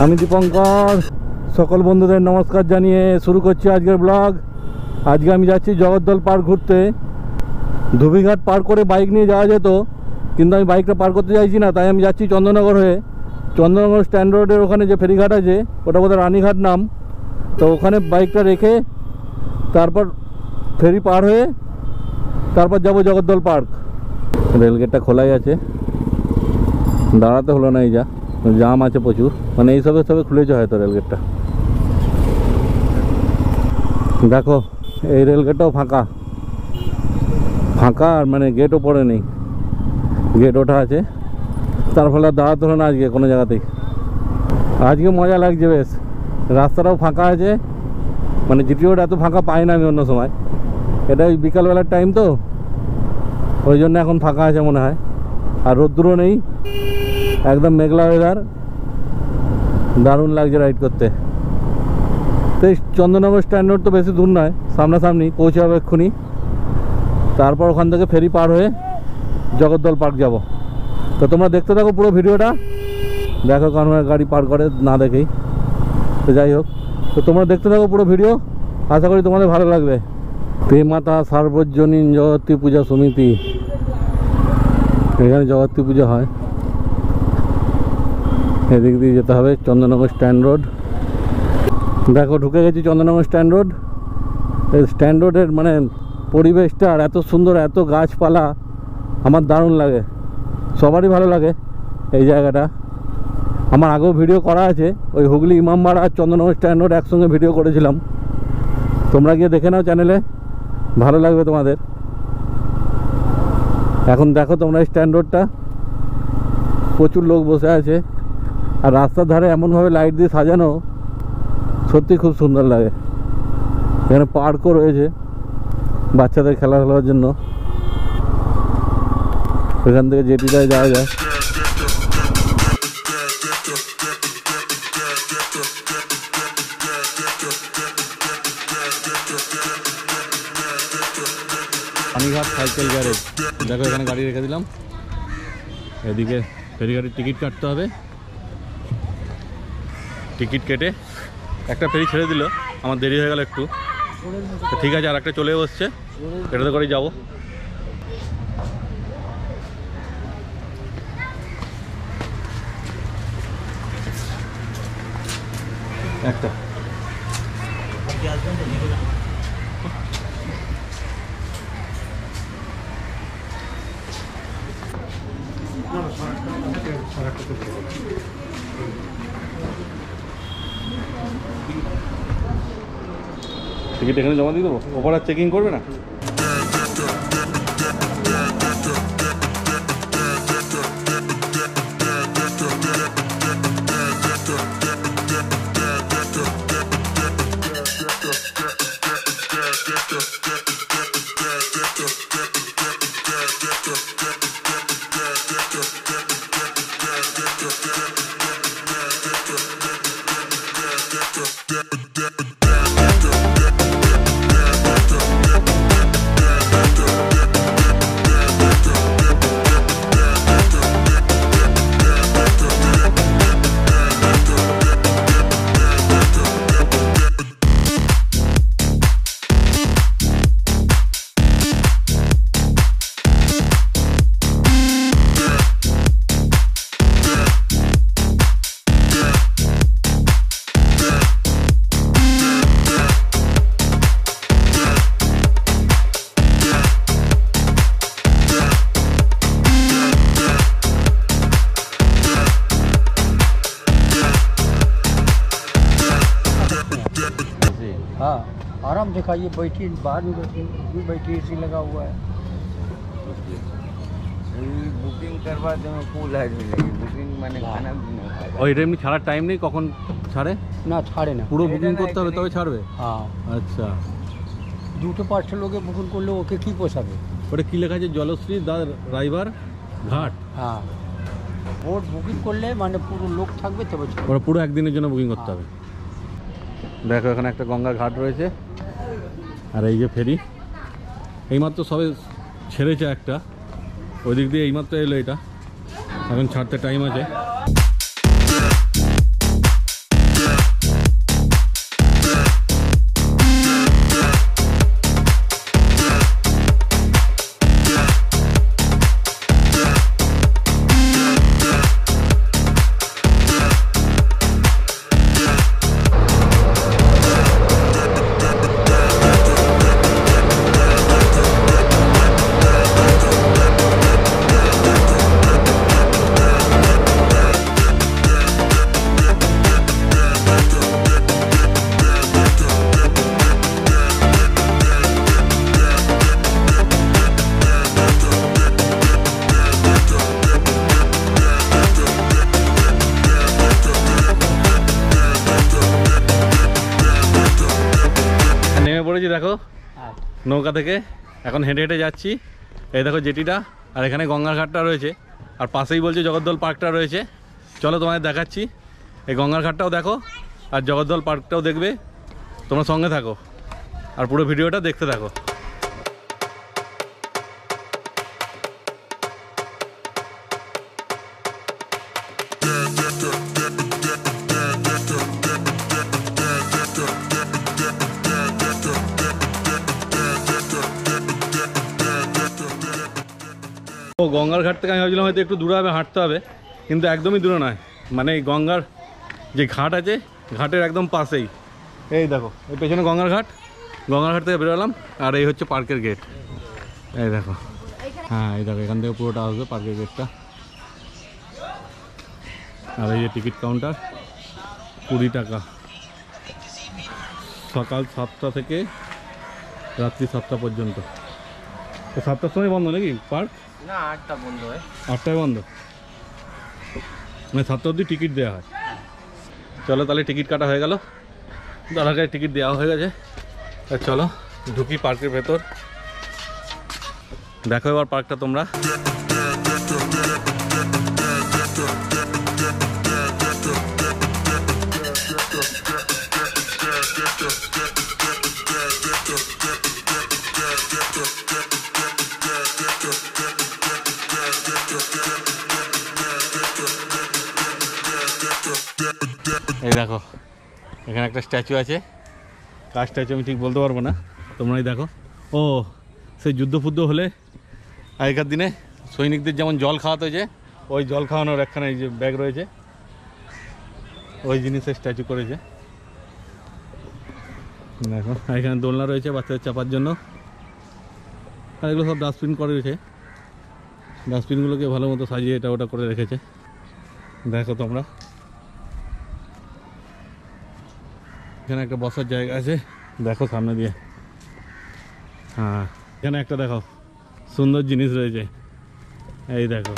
আমি দীপঙ্কর সকল বন্ধুদের নমস্কার জানিয়ে শুরু করছি আজকের ব্লগ। আজকে আমি যাচ্ছি জগদ্দল পার্ক ঘুরতে। ধুবিঘাট পার করে বাইক নিয়ে যাওয়া যেত, কিন্তু আমি বাইকটা পার করতে চাইছি না, তাই আমি যাচ্ছি চন্দননগর হয়ে। চন্দননগর স্ট্যান্ড রোডের ওখানে যে ফেরিঘাট আছে, ওটা বোধহয় রানীঘাট নাম, তো ওখানে বাইকটা রেখে তারপর ফেরি পার হয়ে তারপর যাব জগদ্দল পার্ক। রেলগেটটা খোলাই আছে, দাঁড়াতে হলো না, এই যা জাম আছে প্রচুর, মানে এই সবে খুলেছে হয়তো রেলগেটটা। দেখো এই রেলগেটটাও ফাঁকা ফাঁকা, আর মানে গেটও পড়ে নেই, গেট ওঠা আছে, তার ফলে দাঁড়াতে হলো না আজকে কোনো জায়গাতেই। আজকে মজা লাগছে বেশ, রাস্তাটাও ফাঁকা আছে, মানে জিটি রোড এত ফাঁকা পাই না আমি অন্য সময়। এটা ওই বিকালবেলার টাইম তো, ওই জন্য এখন ফাঁকা আছে মনে হয়, আর রোদ্দুরও নেই, একদম মেঘলা ওয়েদার, দারুণ লাগছে রাইড করতে। তো এই চন্দননগর স্ট্যান্ড রোড তো বেশি দূর নয়, সামনাসামনি পৌঁছে হবে এক্ষুনি। তারপর ওখান থেকে ফেরি পার হয়ে জগদ্দল পার্ক যাব। তো তোমরা দেখতে থাকো পুরো ভিডিওটা, দেখো কারণ গাড়ি পার করে না দেখেই। তো যাই হোক, তো তোমরা দেখতে থাকো পুরো ভিডিও, আশা করি তোমাদের ভালো লাগবে। মাতা সার্বজনীন জগত্রী পূজা সমিতি, এখানে জগত্রী পূজা হয়। এদিক দিয়ে যেতে হবে চন্দননগর স্ট্যান্ড রোড। দেখো ঢুকে গেছি চন্দননগর স্ট্যান্ড রোড। এই স্ট্যান্ড রোডের মানে পরিবেশটা আর এত সুন্দর, এত গাছপালা, আমার দারুণ লাগে, সবারই ভালো লাগে এই জায়গাটা। আমার আগেও ভিডিও করা আছে, ওই হুগলি ইমামবাড়া আর চন্দননগর স্ট্যান্ড রোড একসঙ্গে ভিডিও করেছিলাম, তোমরা গিয়ে দেখে নাও চ্যানেলে, ভালো লাগবে তোমাদের। এখন দেখো তোমরা এই স্ট্যান্ড রোডটা, প্রচুর লোক বসে আছে, আর রাস্তার ধারে এমনভাবে লাইট দিয়ে সাজানো, সত্যি খুব সুন্দর লাগে। এখানে পার্কও রয়েছে বাচ্চাদের খেলাধুলার জন্য, এখান থেকে জেটিটায় যাওয়া যায়। রানীঘাট সাইকেল গ্যারেজ, দেখো এখানে গাড়ি রেখে দিলাম। এদিকে ফেরিঘাটের টিকিট কাটতে হবে, টিকিট কেটে একটা ফেরি ছেড়ে দিল, আমার দেরি হয়ে গেল একটু, ঠিক আছে আর একটা চলে বসছে, এটাতে করেই যাবো। একটা টিকিট এখানে জমা দিয়ে দেবো, ওপর আর চেকিং করবে না। हाँ आराम से खाइए, बैठिए, बाहर भी बैठिए, एसी लगा हुआ है। বুকিং করবা তুমি ফুল হাইট মিলেगी বুকিং মানে খানা भी नहीं खाएगा। ওই এমনি ছাড়ার টাইম নেই, কখন ছাড়ে? না ছাড়ে না, পুরো বুকিং করতে হবে তবে ছাড়বে? হ্যাঁ আচ্ছা, দুটো পাঁচটা লোকে বুকিং করলে ওকে কি পোষাবে? ওটা কি লেখা আছে? জলশ্রী দা রাইবার ঘাট। হ্যাঁ বোট বুকিং করলে মানে পুরো লোক থাকবে তবে ওটা পুরো একদিনের জন্য বুকিং করতে হবে। দেখো এখানে একটা গঙ্গা ঘাট রয়েছে, আর এই যে ফেরি এইমাত্র সবে ছেড়েছে একটা, ওই দিক দিয়ে এইমাত্র এলো, এটা এখন ছাড়তে টাইম আছে। নৌকা থেকে এখন হেঁটে হেঁটে যাচ্ছি। এই দেখো জেটিটা, আর এখানে গঙ্গার ঘাটটা রয়েছে, আর পাশেই বলছে জগদ্দল পার্কটা রয়েছে। চলো তোমাদের দেখাচ্ছি, এই গঙ্গার ঘাটটাও দেখো আর জগদ্দল পার্কটাও দেখবে। তোমরা সঙ্গে থাকো আর পুরো ভিডিওটা দেখতে থাকো। ও গঙ্গার ঘাট থেকে আমি ভাবছিলাম হয়তো একটু দূরে হবে, হাঁটতে হবে, কিন্তু একদমই দূরে নয়। মানে এই গঙ্গার যে ঘাট আছে, ঘাটের একদম পাশেই। এই দেখো এই পেছনে গঙ্গার ঘাট, গঙ্গার ঘাট থেকে বেরোলাম, আর এই হচ্ছে পার্কের গেট। এই দেখো, হ্যাঁ এই দেখো এখান থেকে পুরোটা আসবে পার্কের গেটটা। আর এই যে টিকিট কাউন্টার, 20 টাকা, সকাল 7টা থেকে রাত্রি 7টা পর্যন্ত। তো 7টার সময় বন্ধ নাকি পার্ক? না 8টা বন্ধ হয়। 8টায় বন্ধ, মানে 7টা অবধি টিকিট দেওয়া হয়। চলো তাহলে টিকিট কাটা হয়ে গেল, দাদার কাছে টিকিট দেওয়া হয়ে গেছে। চলো ঢুকি পার্কের ভেতর, দেখো এবার পার্কটা তোমরা। এই দেখো এখানে একটা স্ট্যাচু আছে, কার স্ট্যাচু আমি ঠিক বলতে পারবো না, তোমরাই দেখো। ও সেই যুদ্ধ ফুদ্ধ হলে আগেকার দিনে সৈনিকদের যেমন জল খাওয়াতে হয়েছে, ওই জল খাওয়ানোর একখানে এই যে ব্যাগ রয়েছে, ওই জিনিসের স্ট্যাচু করেছে। দেখো এখানে দোলনা রয়েছে বাচ্চাদের চাপার জন্য, আর এগুলো সব ডাস্টবিন করে রয়েছে, ডাস্টবিনগুলোকে ভালো মতো সাজিয়ে এটা ওটা করে রেখেছে। দেখো তোমরা এখানে একটা বসার জায়গা আছে, দেখো সামনে দিয়ে। হ্যাঁ এখানে একটা দেখো সুন্দর জিনিস রয়েছে, এই দেখো।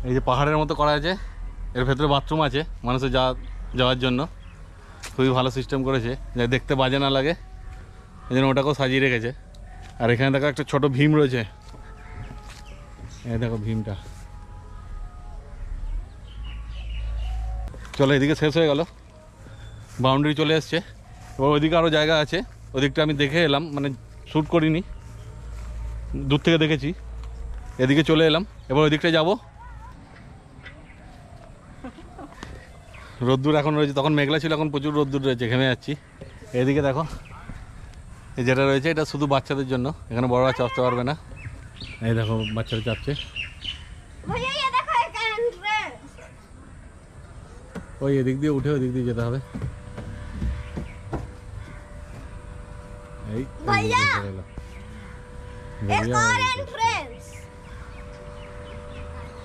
এই যে পাহাড়ের মতো করা আছে, এর ভেতরে বাথরুম আছে মানুষের যাওয়ার জন্য, খুবই ভালো সিস্টেম করেছে, যা দেখতে বাজে না লাগে, এই জন্য ওটাকেও সাজিয়ে রেখেছে। আর এখানে দেখো একটা ছোট ভীম রয়েছে, এই দেখো ভীমটা। চলো এদিকে শেষ হয়ে গেল, বাউন্ডারি চলে এসছে, এবার ওইদিকে আরও জায়গা আছে, ওদিকটা আমি দেখে এলাম, মানে শ্যুট করিনি, দূর থেকে দেখেছি। এদিকে চলে এলাম, এবার ওইদিকটা যাবো। রোদ্দুর এখন রয়েছে, তখন মেঘলা ছিল, এখন প্রচুর রোদ্দুর রয়েছে, ঘেমে যাচ্ছি। এদিকে দেখো এই যেটা রয়েছে, এটা শুধু বাচ্চাদের জন্য, এখানে বড়রা চাপতে পারবে না। এই দেখো বাচ্চারা চাপছে, ওই এদিক দিয়ে উঠে ওদিক দিয়ে যেতে হবে। এই भैया বেরিয়ে एस्कॉर्ट एंड फ्रेंड्स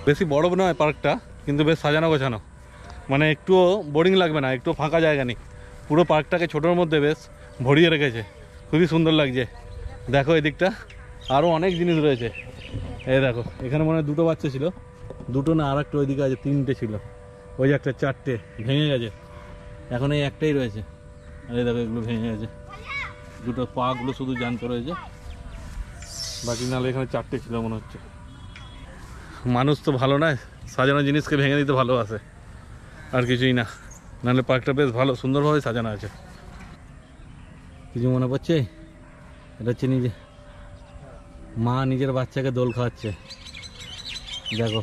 বেশি বড় নয় পার্কটা, কিন্তু বেশ সাজানো গোছানো, মানে একটুও বোরিং লাগবে না, একটু ফাঁকা জায়গা নেই, পুরো পার্কটাকে ছোটোর মধ্যে বেশ ভরিয়ে রেখেছে, খুবই সুন্দর লাগছে। দেখো এদিকটা আরও অনেক জিনিস রয়েছে, এই দেখো এখানে মনে হয় দুটো বাচ্চা ছিল, দুটো না আর একটা ওইদিকে আছে, তিনটে ছিল, ওই যে একটা চারটে ভেঙে গেছে, এখন এই একটাই রয়েছে, আর এই দেখো এগুলো ভেঙে গেছে, দুটো পাগুলো শুধু জ্যান্ত রয়েছে, বাকি নাহলে এখানে চারটে ছিল মনে হচ্ছে। মানুষ তো ভালো নয়, সাজানো জিনিসকে ভেঙে দিতে ভালোবাসে, আর কিছুই না, নাহলে পার্কটা বেশ ভালো সুন্দরভাবে সাজানো আছে। কিছু মনে পড়ছে? এটা হচ্ছে নিজে মা নিজের বাচ্চাকে দোল খাওয়াচ্ছে, দেখো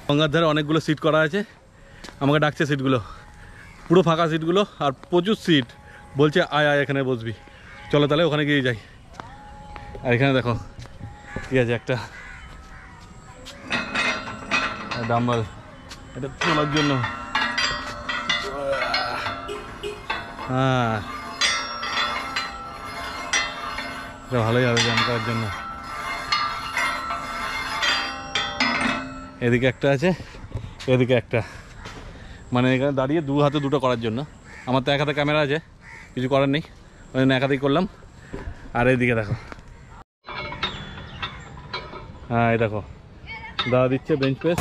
গঙ্গার ধারে অনেকগুলো সিট করা আছে, আমাকে ডাকছে সিটগুলো, পুরো ফাঁকা সিটগুলো আর প্রচুর সিট, বলছে আয় আয় এখানে বসবি, চলো তাহলে ওখানে গিয়ে যাই। আর এখানে দেখো কি আছে, একটা ডাম্বল, এটা তোলার জন্য, হ্যাঁ এটা ভালোই হবে ব্যায়াম করার জন্য। এদিকে একটা আছে, এদিকে একটা, মানে এখানে দাঁড়িয়ে দু হাতে দুটো করার জন্য, আমার তো এক হাতে ক্যামেরা আছে, কিছু করার নেই, ওই জন্য এক হাতেই করলাম। আর এইদিকে দেখো, হ্যাঁ এই দেখো দাদা দিচ্ছে বেঞ্চ প্রেস,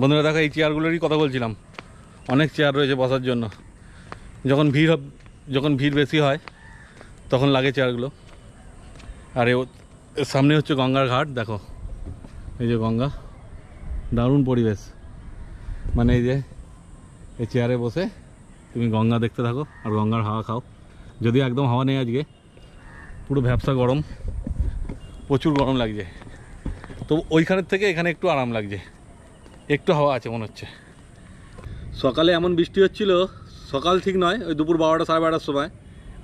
বন্ধুরা দেখো এই চেয়ারগুলোরই কথা বলছিলাম, অনেক চেয়ার রয়েছে বসার জন্য, যখন ভিড় বেশি হয় তখন লাগে চেয়ারগুলো। আর এর সামনে হচ্ছে গঙ্গার ঘাট, দেখো এই যে গঙ্গা, দারুণ পরিবেশ, মানে এই যে এই চেয়ারে বসে তুমি গঙ্গা দেখতে থাকো আর গঙ্গার হাওয়া খাও, যদিও একদম হাওয়া নেই আজকে, পুরো ভ্যাপসা গরম, প্রচুর গরম লাগছে, তো ওইখানের থেকে এখানে একটু আরাম লাগছে, একটু হাওয়া আছে মনে হচ্ছে। সকালে এমন বৃষ্টি হচ্ছিল, সকাল ঠিক নয়, ওই দুপুর 12টা সাড়ে 12টার সময়,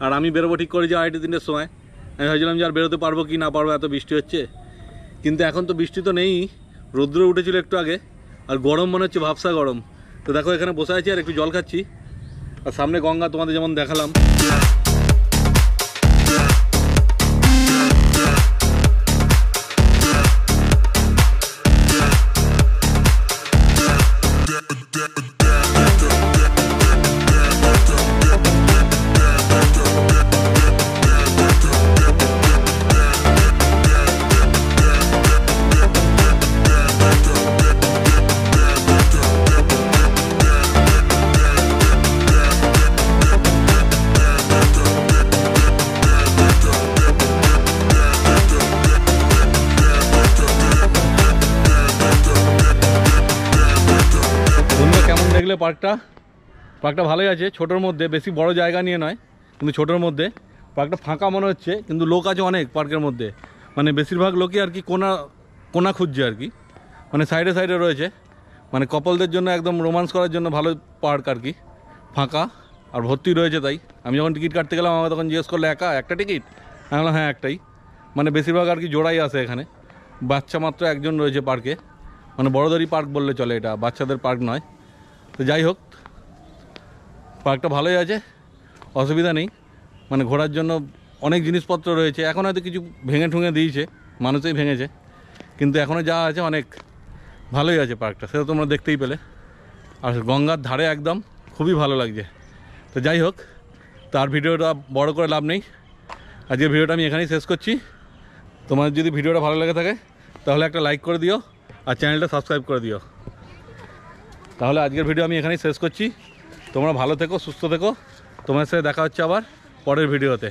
আর আমি বেরোবো ঠিক করেছি 2:30-3টের সময়, আমি ভাবছিলাম যে আর বেরোতে পারবো কি না পারবো, এত বৃষ্টি হচ্ছে, কিন্তু এখন তো বৃষ্টি তো নেই, রৌদ্র উঠেছিল একটু আগে, আর গরম মনে হচ্ছে ভাবসা গরম। তো দেখো এখানে বসে আছি আর একটু জল খাচ্ছি, আর সামনে গঙ্গা তোমাদের যেমন দেখালাম। পার্কটা ভালোই আছে, ছোটোর মধ্যে, বেশি বড় জায়গা নিয়ে নয়, কিন্তু ছোটোর মধ্যে পার্কটা ফাঁকা মনে হচ্ছে, কিন্তু লোক আছে অনেক পার্কের মধ্যে, মানে বেশিরভাগ লোকই আর কি কোনা খুঁজছে আর কি, মানে সাইডে সাইডে রয়েছে, মানে কপলদের জন্য একদম রোমান্স করার জন্য ভালো পার্ক আর কি, ফাঁকা আর ভর্তি রয়েছে। তাই আমি যখন টিকিট কাটতে গেলাম আমাকে তখন জিজ্ঞেস করলে একটা টিকিট, আমি বললাম হ্যাঁ একটাই, মানে বেশিরভাগ আর কি জোড়াই আসে এখানে, বাচ্চা মাত্র একজন রয়েছে পার্কে, মানে বড়দেরই পার্ক বললে চলে, এটা বাচ্চাদের পার্ক নয়। তো যাই হোক পার্কটা ভালোই আছে, অসুবিধা নেই, মানে ঘোরার জন্য অনেক জিনিসপত্র রয়েছে। এখন হয়তো কিছু ভেঙে ঠুঙে দিয়েছে, মানুষই ভেঙেছে, কিন্তু এখনও যা আছে অনেক ভালোই আছে পার্কটা, সেটা তোমরা দেখতেই পেলে। আর গঙ্গার ধারে একদম খুবই ভালো লাগছে। তো যাই হোক, তার ভিডিওটা বড় করে লাভ নেই, আজকের ভিডিওটা আমি এখানেই শেষ করছি। তোমার যদি ভিডিওটা ভালো লেগে থাকে তাহলে একটা লাইক করে দিও আর চ্যানেলটা সাবস্ক্রাইব করে দিও। তাহলে আজকের ভিডিও আমি এখানেই শেষ করছি। তোমরা ভালো থেকো, সুস্থ থেকো। তোমার সাথে দেখা হচ্ছে আবার পরের ভিডিওতে।